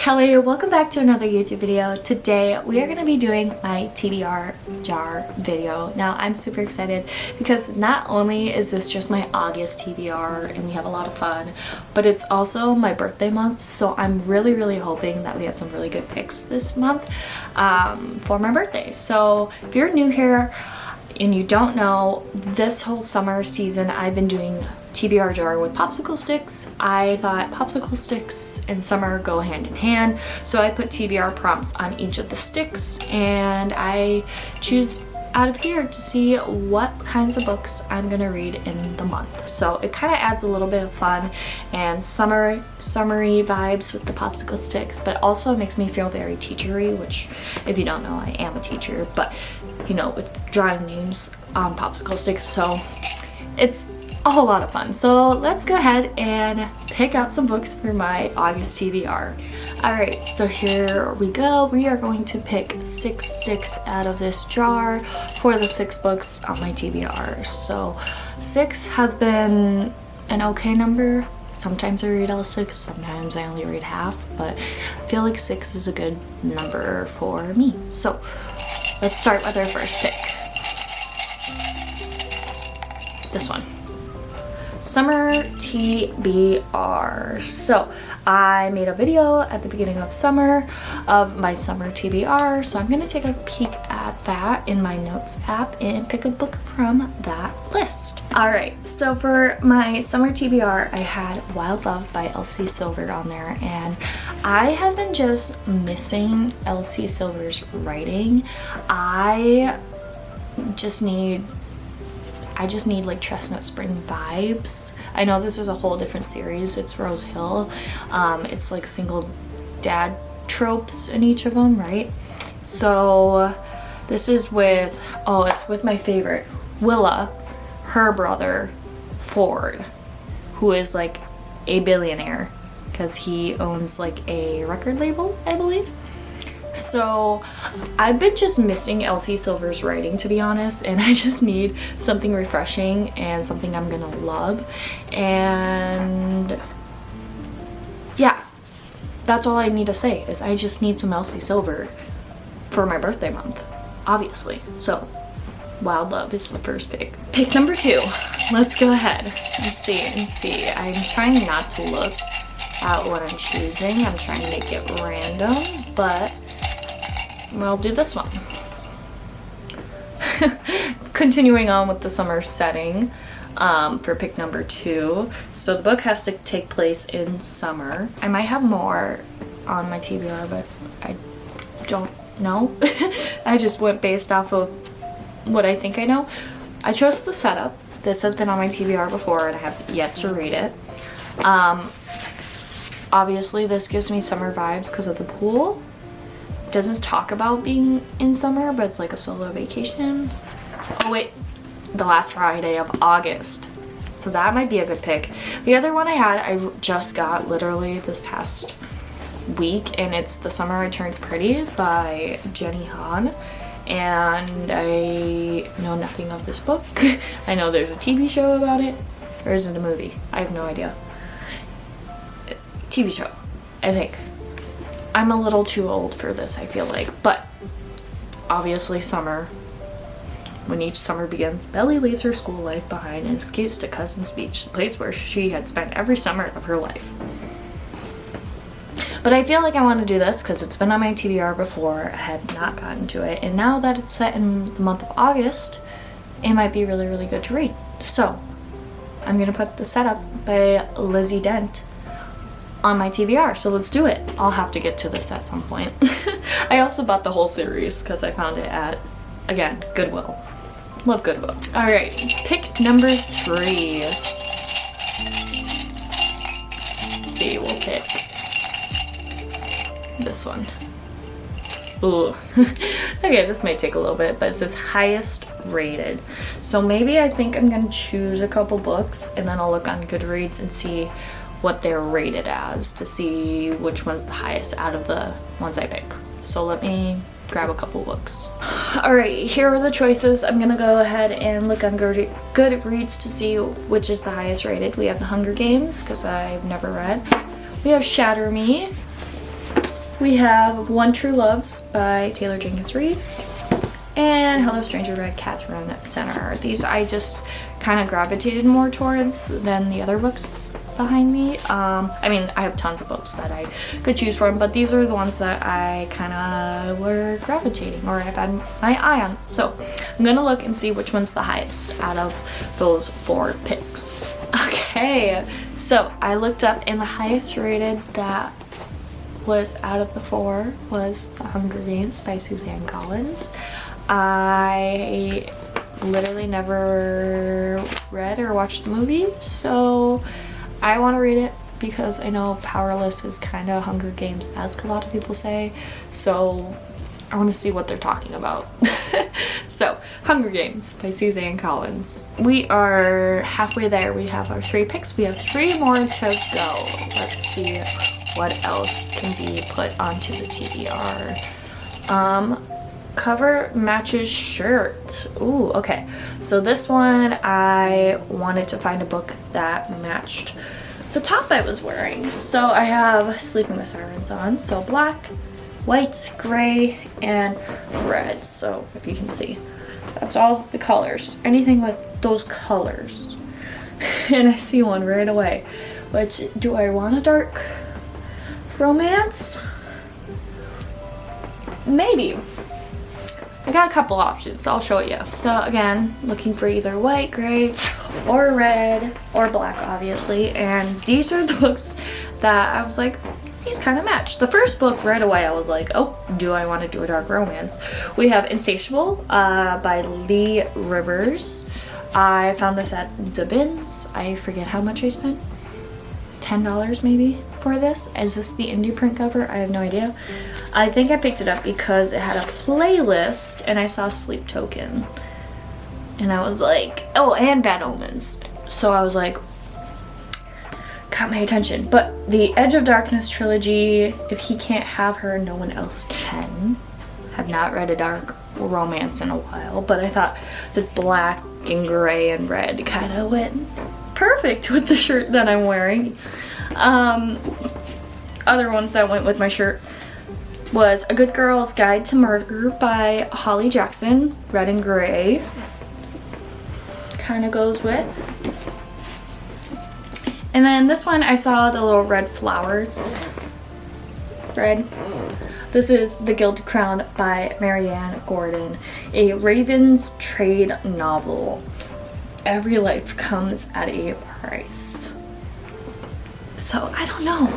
Kelly. Welcome back to another YouTube video. Today we are going to be doing my TBR jar video. Now I'm super excited because not only is this just my August TBR and we have a lot of fun, but it's also my birthday month, so I'm really hoping that we have some really good picks this month for my birthday. So if you're new here and you don't know, this whole summer season I've been doing TBR jar with Popsicle Sticks. I thought Popsicle Sticks and summer go hand in hand, so I put TBR prompts on each of the sticks and I choose out of here to see what kinds of books I'm gonna read in the month. So it kind of adds a little bit of fun and summery vibes with the Popsicle Sticks, but also makes me feel very teachery, which if you don't know, I am a teacher, but you know, with drawing names on Popsicle Sticks, so it's a whole lot of fun. So let's go ahead and pick out some books for my August TBR. Alright, so here we go. We are going to pick 6 sticks out of this jar for the 6 books on my TBR. So 6 has been an okay number. Sometimes I read all 6, sometimes I only read half, but I feel like 6 is a good number for me. So let's start with our first pick. This one. Summer TBR. So I made a video at the beginning of summer of my summer TBR, so I'm gonna take a peek at that in my notes app and pick a book from that list. Alright, so for my summer TBR I had Wild Love by Elsie Silver on there, and I have been just missing Elsie Silver's writing. I just need like Chestnut Spring vibes. I know this is a whole different series. It's Rose Hill. It's like single dad tropes in each of them, right? So this is with, it's with my favorite, Willa, her brother, Ford, who is like a billionaire because he owns like a record label, I believe. So I've been just missing Elsie Silver's writing, to be honest, and I just need something refreshing and something I'm gonna love. And yeah, that's all I need to say, is I just need some Elsie Silver for my birthday month, obviously. So Wild Love is the first pick. Pick number 2. Let's go ahead and see. I'm trying not to look at what I'm choosing. I'm trying to make it random, but I'll do this one. Continuing on with the summer setting for pick number 2. So the book has to take place in summer. I might have more on my TBR, but I don't know. I just went based off of what I think I know. I chose The Setup. This has been on my TBR before and I have yet to read it. Obviously this gives me summer vibes because of the pool. Doesn't talk about being in summer, but it's like a solo vacation. Oh wait, the last Friday of August. So that might be a good pick. The other one I just got literally this past week, and it's The Summer I Turned Pretty by Jenny Han. And I know nothing of this book. I know there's a TV show about it. Or is it a movie? I have no idea. TV show, I think. I'm a little too old for this, I feel like, but obviously summer. When each summer begins, Belly leaves her school life behind and escapes to Cousin's Beach, the place where she had spent every summer of her life. But I feel like I want to do this because it's been on my TBR before. I had not gotten to it, and now that it's set in the month of August, it might be really good to read. So I'm gonna put The Setup by Lizzie Dent on my TBR, so let's do it. I'll have to get to this at some point. I also bought the whole series because I found it at, again, Goodwill. Love Goodwill. Alright, pick number 3. Let's see, we'll pick this one. Ooh. Okay, this might take a little bit, but it says highest rated. So maybe I think I'm gonna choose a couple books and then I'll look on Goodreads and see what they're rated as to see which one's the highest out of the ones I pick. So let me grab a couple books. Alright, here are the choices. I'm gonna go ahead and look on Goodreads to see which is the highest rated. We have The Hunger Games, because I've never read. We have Shatter Me. we have One True Loves by Taylor Jenkins Reid and Hello Stranger by Catherine Center. These I just kind of gravitated more towards than the other books behind me. I mean, I have tons of books that I could choose from, but these are the ones that I kind of were gravitating or I've had my eye on. So I'm gonna look and see which one's the highest out of those 4 picks. Okay, so I looked up and the highest rated that was out of the 4 was The Hunger Games by Suzanne Collins. I literally never read or watched the movie, so I want to read it because I know Powerless is kind of Hunger Games-esque, a lot of people say, so I want to see what they're talking about. So, Hunger Games by Suzanne Collins. We are halfway there. We have our 3 picks. We have 3 more to go. Let's see what else can be put onto the TBR. Cover matches shirt. Ooh, okay. So this one, I wanted to find a book that matched the top I was wearing. So I have Sleeping with Sirens on. So black, white, gray, and red. So if you can see, that's all the colors. Anything with those colors. And I see one right away. Which, do I want a dark romance? Maybe. I got a couple options, I'll show you. So again, looking for either white, gray, or red, or black, obviously. And these are the books that I was like, these kind of match. The first book, right away, I was like, oh, do I want to do a dark romance? We have Insatiable by Lee Rivers. I found this at the bins. I forget how much I spent. $10 maybe for this. Is this the indie print cover? I have no idea. I think I picked it up because it had a playlist and I saw Sleep Token. And I was like, oh, and Bad Omens. So I was like, caught my attention. But the Edge of Darkness trilogy, If He Can't Have Her, No One Else Can. Have not read a dark romance in a while, but I thought the black and gray and red kind of went perfect with the shirt that I'm wearing. Other ones that went with my shirt was A Good Girl's Guide to Murder by Holly Jackson, red and gray. Kind of goes with. And then this one, I saw the little red flowers. Red. This is The Gilded Crown by Marianne Gordon, a Raven's Trade novel. Every life comes at a price. So I don't know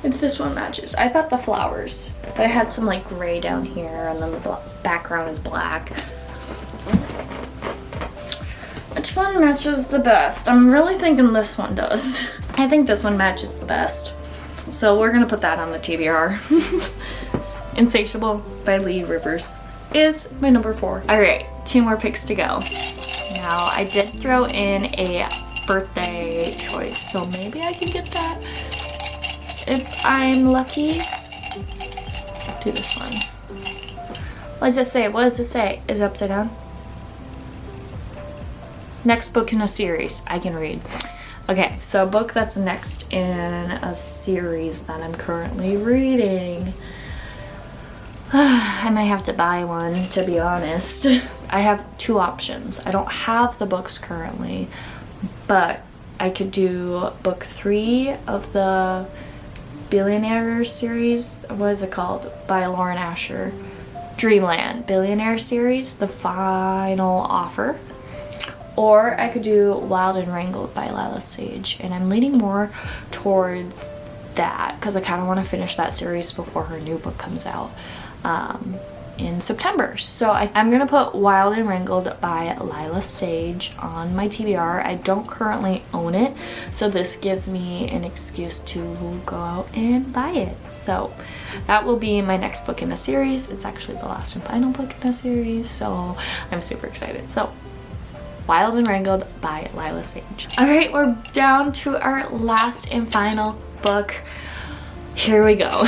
if this one matches. I thought the flowers, but I had some like gray down here and then the background is black. Which one matches the best? I'm really thinking this one does. I think this one matches the best. So we're gonna put that on the TBR. Insatiable by Lee Rivers is my number 4. All right, 2 more picks to go. Now I did throw in a birthday choice, so maybe I can get that if I'm lucky. Do this one. What does it say? What does it say? Is it upside down? Next book in a series I can read. Okay, so a book that's next in a series that I'm currently reading. I might have to buy one, to be honest. I have 2 options. I don't have the books currently, but I could do book 3 of the Billionaire series. What is it called? By Lauren Asher. Dreamland Billionaire series, The Final Offer. Or I could do Wild and Wrangled by Lila Sage, and I'm leaning more towards that because I kind of want to finish that series before her new book comes out in September. So I'm gonna put Wild and Wrangled by Lila Sage on my TBR. I don't currently own it, so this gives me an excuse to go out and buy it. So that will be my next book in the series. It's actually the last and final book in the series, so I'm super excited. So Wild and Wrangled by Lila Sage. All right, we're down to our last and final book. Here we go.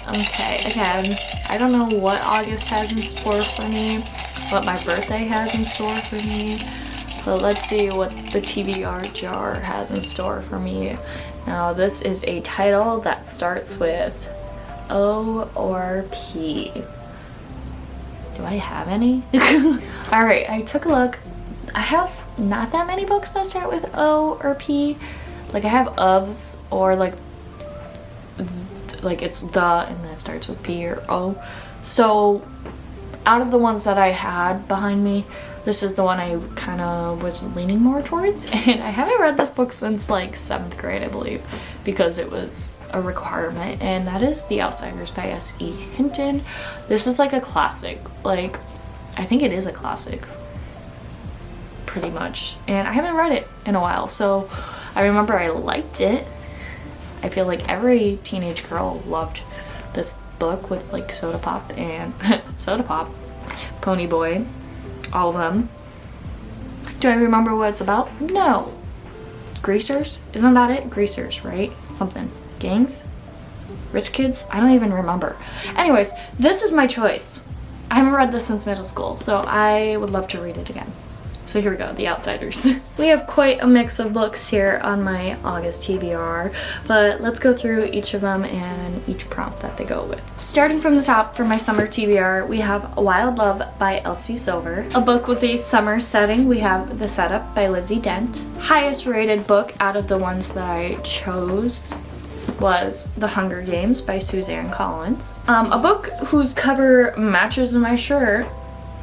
Okay, again, I don't know what August has in store for me, what my birthday has in store for me, but let's see what the TBR jar has in store for me Now this is a title that starts with O or P. Do I have any? Alright, I took a look. I have not that many books that start with O or P. Like I have ofs or like it's the and then it starts with P or O. So out of the ones that I had behind me, this is the one I kind of was leaning more towards, and I haven't read this book since like 7th grade, I believe, because it was a requirement, and that is The Outsiders by S.E. Hinton. This is like a classic. Like, I think it is a classic, pretty much, and I haven't read it in a while, so I remember I liked it. I feel like every teenage girl loved this book with like Soda Pop and Soda Pop, Pony Boy, all of them. Do I remember what it's about? No. Greasers? Isn't that it? Greasers, right? Something. Gangs? Rich kids? I don't even remember. Anyways, this is my choice. I haven't read this since middle school, so I would love to read it again. So here we go, The Outsiders. We have quite a mix of books here on my August TBR, but let's go through each of them and each prompt that they go with. Starting from the top for my summer TBR, we have Wild Love by Elsie Silver. A book with a summer setting, we have The Setup by Lizzie Dent. Highest rated book out of the ones that I chose was The Hunger Games by Suzanne Collins. A book whose cover matches my shirt,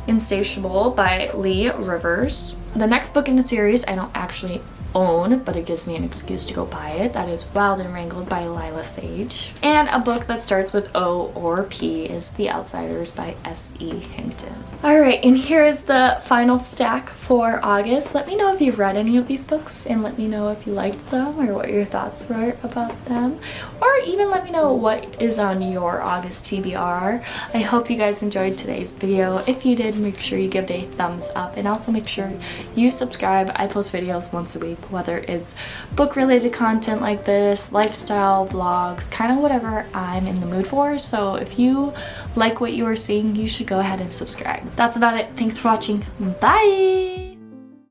Insatiable by Lee Rivers. The next book in the series I don't actually own, but it gives me an excuse to go buy it. That is Wild and Wrangled by Lila Sage. And a book that starts with O or P is The Outsiders by S.E. Hinton. Alright, and here is the final stack for August. Let me know if you've read any of these books, and let me know if you liked them or what your thoughts were about them. Or even let me know what is on your August TBR. I hope you guys enjoyed today's video. If you did, make sure you give it a thumbs up, and also make sure you subscribe. I post videos once a week, whether it's book related content like this, lifestyle vlogs, kind of whatever I'm in the mood for. So if you like what you are seeing, you should go ahead and subscribe. That's about it. Thanks for watching. Bye!